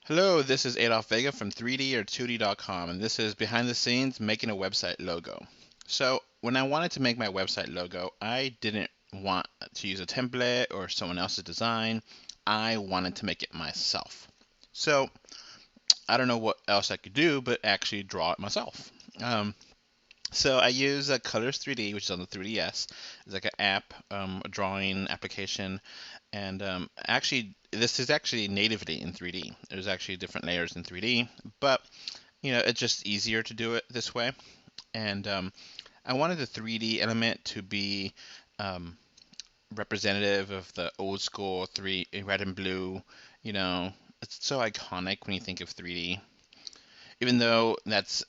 Hello, this is Adolf Vega from 3dor2d.com, and this is behind the scenes making a website logo. So, when I wanted to make my website logo, I didn't want to use a template or someone else's design. I wanted to make it myself. So, I don't know what else I could do but actually draw it myself. So I use Colors 3D, which is on the 3DS. It's like an app, a drawing application, and actually, this is actually natively in 3D. There's actually different layers in 3D, but it's just easier to do it this way. And I wanted the 3D element to be um, representative of the old school three red and blue. You know, it's so iconic when you think of 3D. Even though that's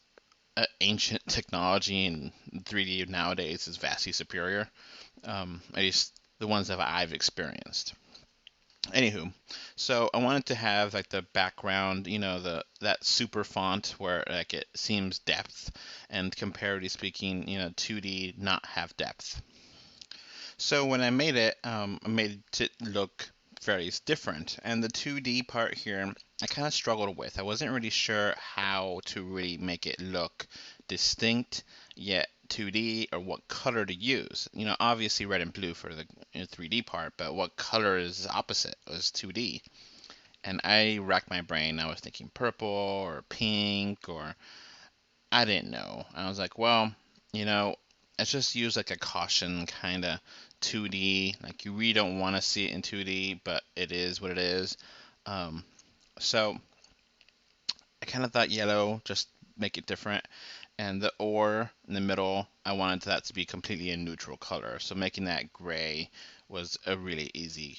ancient technology and 3D nowadays is vastly superior, at least the ones that I've experienced. Anywho, so I wanted to have like the background, the that super font where like it seems depth, and comparatively speaking, 2D not have depth. So when I made it, I made it look very different. And the 2D part here, I kind of struggled with. I wasn't really sure how to really make it look distinct yet 2D, or what color to use. Obviously red and blue for the 3D part, but what color is opposite was 2D. And I racked my brain. I was thinking purple or pink, or I didn't know. I was like, well, you know, let's just use like a caution kind of 2D. Like you really don't want to see it in 2D, but it is what it is. Um, so I kind of thought yellow, just make it different. And the or in the middle, I wanted that to be completely a neutral color. So making that gray was a really easy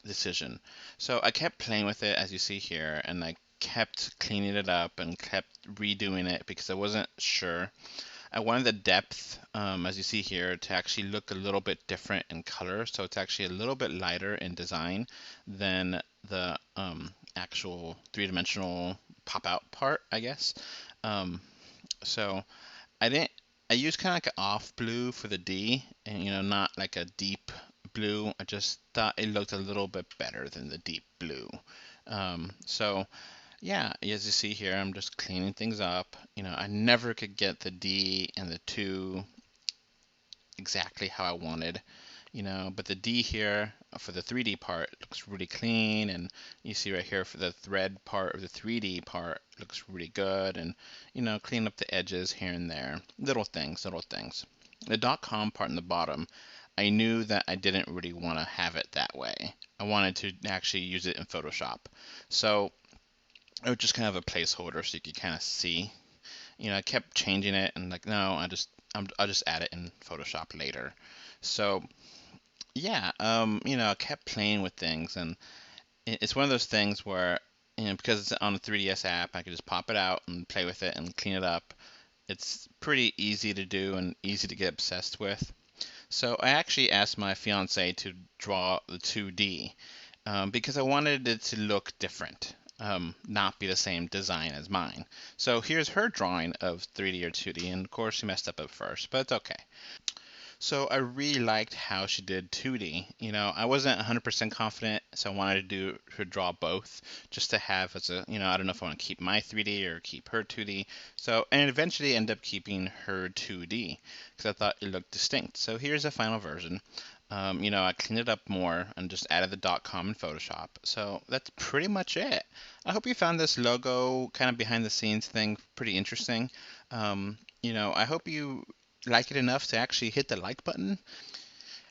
decision. So I kept playing with it as you see here, and I kept cleaning it up and kept redoing it because I wasn't sure. I wanted the depth, as you see here, to actually look a little bit different in color. So it's actually a little bit lighter in design than the actual three-dimensional pop-out part, I guess. Um, so I didn't. I used kind of like an off blue for the D, and not like a deep blue. I just thought it looked a little bit better than the deep blue. So yeah, as you see here, I'm just cleaning things up. I never could get the D and the 2 exactly how I wanted, but the D here for the 3D part looks really clean, and you see right here for the thread part of the 3D part looks really good, and clean up the edges here and there, little things, little things. The .com part in the bottom, I knew that I didn't really want to have it that way. I wanted to actually use it in Photoshop. So it was just kind of a placeholder so you could kind of see. I kept changing it and like, no, I'll just add it in Photoshop later. So yeah, I kept playing with things, and it's one of those things where, because it's on a 3DS app, I could just pop it out and play with it and clean it up. It's pretty easy to do and easy to get obsessed with. So I actually asked my fiance to draw the 2D, because I wanted it to look different, not be the same design as mine. So here's her drawing of 3D or 2D, and of course she messed up at first, but it's okay. So I really liked how she did 2D. I wasn't 100% confident, so I wanted to draw both, just to have as a, I don't know if I want to keep my 3D or keep her 2D. So, and eventually end up keeping her 2D because I thought it looked distinct. So here's the final version. I cleaned it up more and just added the .com in Photoshop. So that's pretty much it. I hope you found this logo kind of behind the scenes thing pretty interesting. I hope you like it enough to actually hit the like button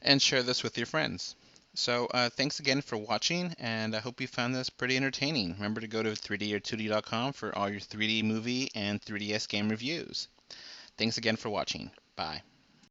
and share this with your friends. So thanks again for watching, and I hope you found this pretty entertaining. Remember to go to 3dor2d.com for all your 3D movie and 3DS game reviews. Thanks again for watching. Bye.